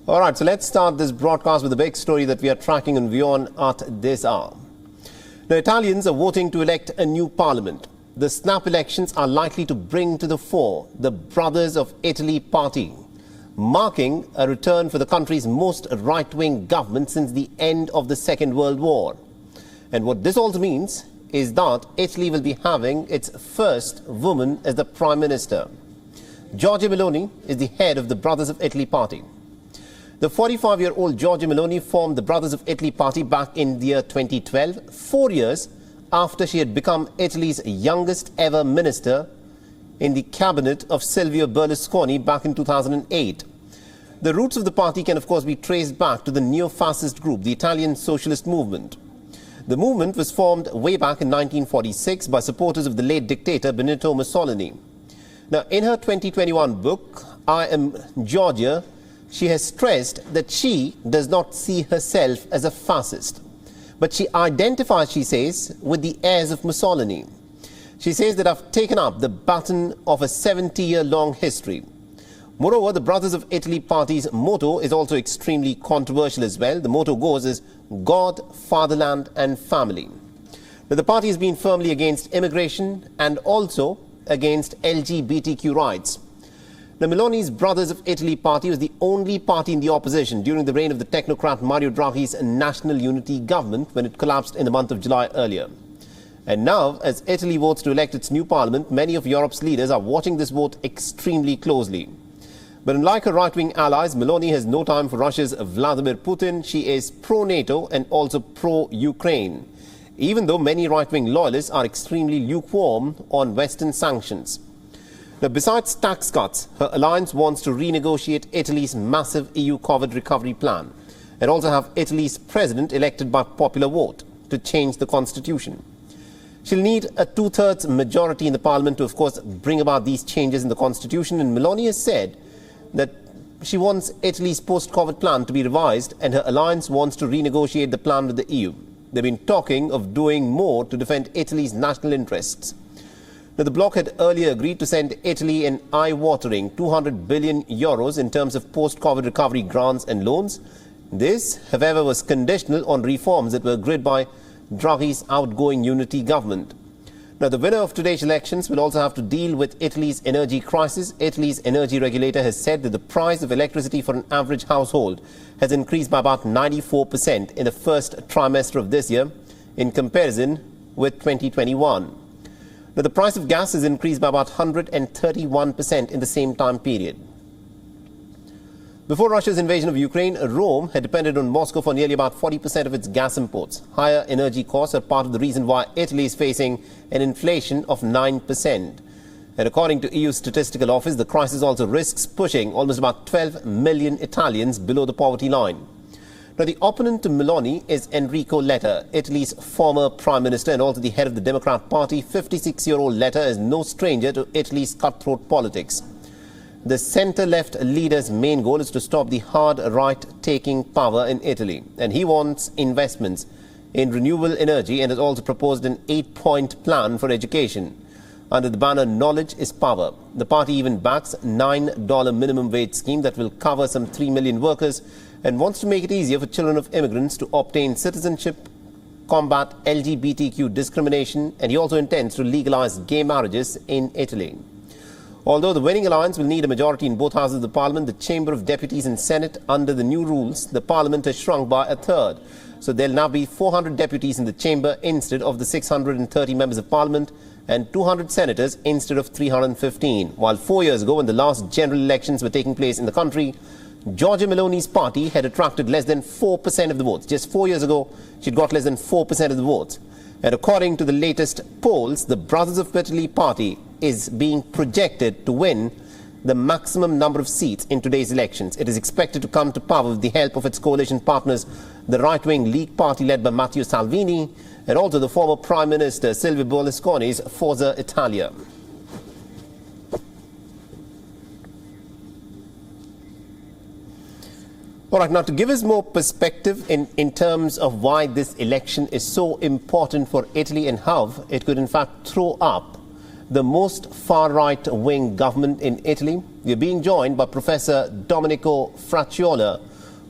All right, so let's start this broadcast with a big story that we are tracking on WION at this hour. Now, Italians are voting to elect a new parliament. The snap elections are likely to bring to the fore the Brothers of Italy party, marking a return for the country's most right-wing government since the end of the Second World War. And what this also means is that Italy will be having its first woman as the Prime Minister. Giorgia Meloni is the head of the Brothers of Italy party. The 45-year-old Giorgia Meloni formed the Brothers of Italy party back in the year 2012, 4 years after she had become Italy's youngest ever minister in the cabinet of Silvio Berlusconi back in 2008. The roots of the party can of course be traced back to the neo-fascist group, the Italian Socialist Movement. The movement was formed way back in 1946 by supporters of the late dictator Benito Mussolini. Now, in her 2021 book, I Am Giorgia, she has stressed that she does not see herself as a fascist, but she identifies, she says, with the heirs of Mussolini. She says that I've taken up the baton of a 70-year-long history. Moreover, the Brothers of Italy party's motto is also extremely controversial as well. The motto goes as God, Fatherland and Family. Now, the party has been firmly against immigration and also against LGBTQ rights. The Meloni's Brothers of Italy party was the only party in the opposition during the reign of the technocrat Mario Draghi's national unity government when it collapsed in the month of July earlier. And now, as Italy votes to elect its new parliament, many of Europe's leaders are watching this vote extremely closely. But unlike her right-wing allies, Meloni has no time for Russia's Vladimir Putin. She is pro-NATO and also pro-Ukraine, even though many right-wing loyalists are extremely lukewarm on Western sanctions. Now, besides tax cuts, her alliance wants to renegotiate Italy's massive EU COVID recovery plan and also have Italy's president elected by popular vote to change the constitution. She'll need a two-thirds majority in the parliament to, of course, bring about these changes in the constitution. And Meloni has said that she wants Italy's post-COVID plan to be revised and her alliance wants to renegotiate the plan with the EU. They've been talking of doing more to defend Italy's national interests. Now, the bloc had earlier agreed to send Italy an eye-watering 200 billion euros in terms of post-COVID recovery grants and loans. This, however, was conditional on reforms that were agreed by Draghi's outgoing unity government. Now, the winner of today's elections will also have to deal with Italy's energy crisis. Italy's energy regulator has said that the price of electricity for an average household has increased by about 94% in the first trimester of this year in comparison with 2021. Now, the price of gas has increased by about 131% in the same time period. Before Russia's invasion of Ukraine, Rome had depended on Moscow for nearly about 40% of its gas imports. Higher energy costs are part of the reason why Italy is facing an inflation of 9%. And according to EU Statistical Office, the crisis also risks pushing almost about 12 million Italians below the poverty line. Now, the opponent to Meloni is Enrico Letta, Italy's former prime minister and also the head of the Democrat Party. 56-year-old Letta is no stranger to Italy's cutthroat politics. The centre-left leader's main goal is to stop the hard right taking power in Italy. And he wants investments in renewable energy and has also proposed an 8-point plan for education. Under the banner Knowledge is Power, the party even backs a $9 minimum wage scheme that will cover some 3 million workers and wants to make it easier for children of immigrants to obtain citizenship, combat LGBTQ discrimination, and he also intends to legalize gay marriages in Italy. Although the winning alliance will need a majority in both houses of the parliament, the Chamber of Deputies and Senate, under the new rules, the parliament has shrunk by a third. So there'll now be 400 deputies in the chamber instead of the 630 members of parliament and 200 senators instead of 315. While 4 years ago, when the last general elections were taking place in the country, Giorgia Meloni's party had attracted less than 4% of the votes. Just 4 years ago, she'd got less than 4% of the votes. And according to the latest polls, the Brothers of Italy party is being projected to win the maximum number of seats in today's elections. It is expected to come to power with the help of its coalition partners, the right-wing League Party led by Matteo Salvini, and also the former Prime Minister Silvio Berlusconi's Forza Italia. All right, now to give us more perspective in terms of why this election is so important for Italy and how it could in fact throw up the most far-right wing government in Italy, we're being joined by Professor Domenico Fracciola,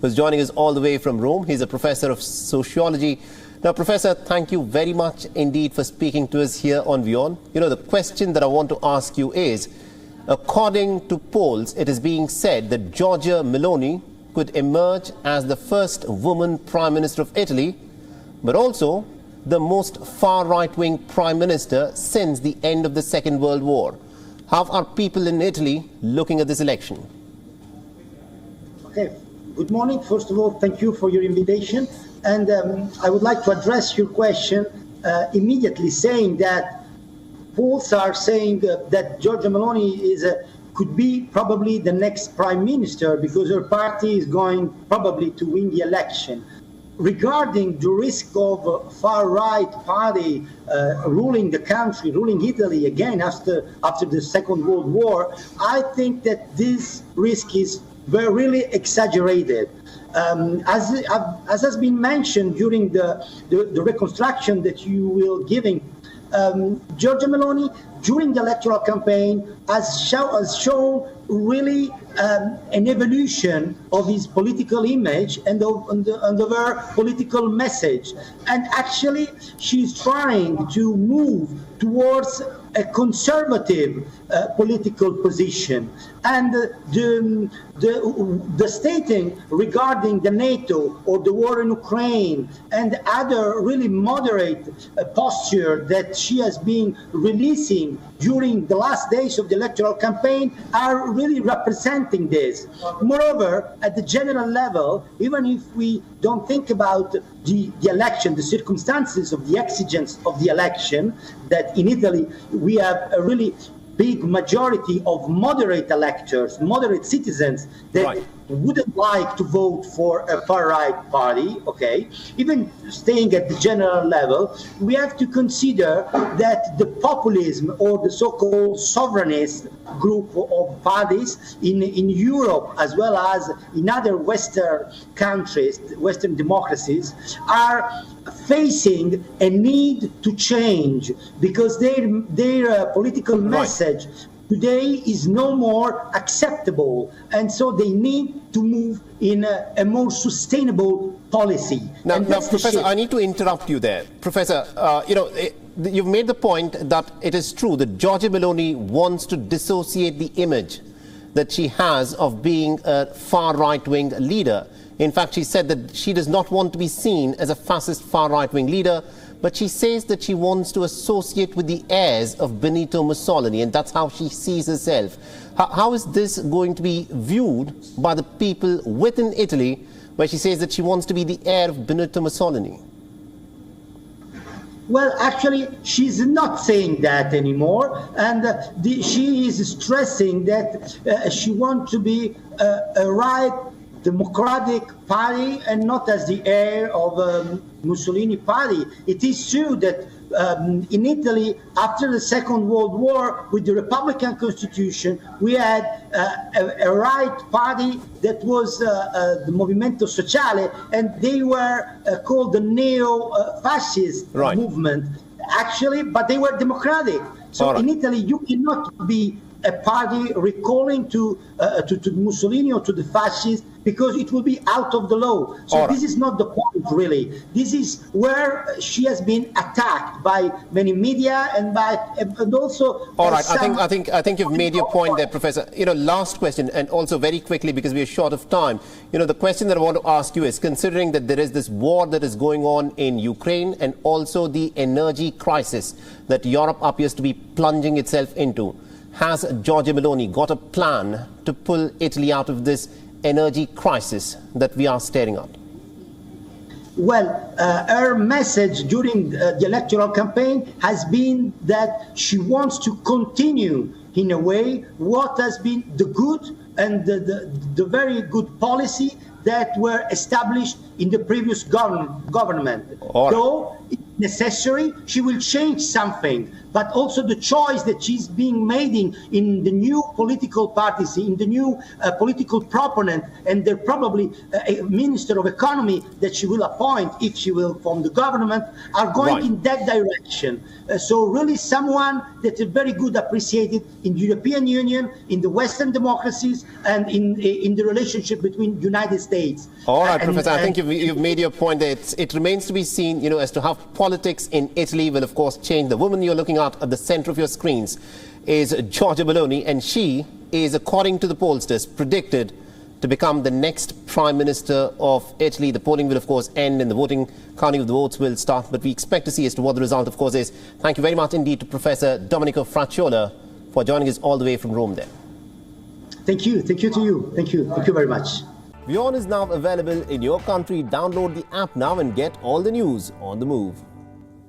who's joining us all the way from Rome. He's a professor of sociology. Now, Professor, thank you very much indeed for speaking to us here on WION. You know, the question that I want to ask you is, according to polls, it is being said that Giorgia Meloni could emerge as the first woman Prime Minister of Italy, but also the most far right-wing Prime Minister since the end of the Second World War. How are people in Italy looking at this election? Okay, good morning. First of all, thank you for your invitation. And I would like to address your question immediately, saying that polls are saying that Giorgia Meloni could be probably the next prime minister because her party is going probably to win the election. Regarding the risk of far-right party ruling the country, ruling Italy again after the Second World War, I think that this risk is really exaggerated. As has been mentioned during the reconstruction that you will giving, Giorgia Meloni during the electoral campaign has shown really an evolution of his political image and of her political message. And actually, she's trying to move towards a conservative political position. And the stating regarding the NATO or the war in Ukraine and other really moderate posture that she has been releasing during the last days of the electoral campaign are really representing this. Moreover, at the general level, even if we don't think about the election, the circumstances of the exigence of the election, that in Italy we have a really big majority of moderate electors, moderate citizens that wouldn't like to vote for a far-right party, okay? Even staying at the general level, we have to consider that the populism or the so-called sovereignist group of parties in Europe as well as in other Western countries, Western democracies, are facing a need to change because their political message today is no more acceptable, and so they need to move in a more sustainable policy. Now Professor, I need to interrupt you there. Professor, you've made the point that it is true that Giorgia Meloni wants to dissociate the image that she has of being a far right-wing leader. In fact, she said that she does not want to be seen as a fascist far right-wing leader, but she says that she wants to associate with the heirs of Benito Mussolini, and that's how she sees herself. How is this going to be viewed by the people within Italy, where she says that she wants to be the heir of Benito Mussolini? Well, actually, she's not saying that anymore, and she is stressing that she wants to be a right democratic party and not as the heir of Mussolini party. It is true that in Italy, after the Second World War, with the Republican Constitution, we had a right party that was the Movimento Sociale, and they were called the neo-fascist movement, actually, but they were democratic. So in Italy, you cannot be a party recalling to Mussolini or to the fascists, because it will be out of the law. So this is not the point, really. This is where she has been attacked by many media and also. All right, I think you've made your point there, Professor. Last question, and also very quickly because we are short of time. The question that I want to ask you is, considering that there is this war that is going on in Ukraine and also the energy crisis that Europe appears to be plunging itself into, has Giorgia Meloni got a plan to pull Italy out of this energy crisis that we are staring at? Well, her message during the electoral campaign has been that she wants to continue, in a way, what has been the good and the very good policy that were established in the previous government. Though necessary. She will change something, but also the choice that she's being made in the new political parties, in the new political proponent, and they're probably a minister of economy that she will appoint if she will form the government, are going in that direction. So really someone that is very good appreciated in the European Union, in the Western democracies, and in the relationship between United States. All right, Professor, I think you've made your point there. It remains to be seen, as to how politics in Italy will, of course, change. The woman you're looking at the center of your screens is Giorgia Meloni, and she is, according to the pollsters, predicted to become the next Prime Minister of Italy. The polling will, of course, end and the counting of the votes will start, but we expect to see as to what the result, of course, is. Thank you very much indeed to Professor Domenico Fracciola for joining us all the way from Rome there. Thank you. Thank you to you. Thank you. Thank you very much. WION is now available in your country. Download the app now and get all the news on the move.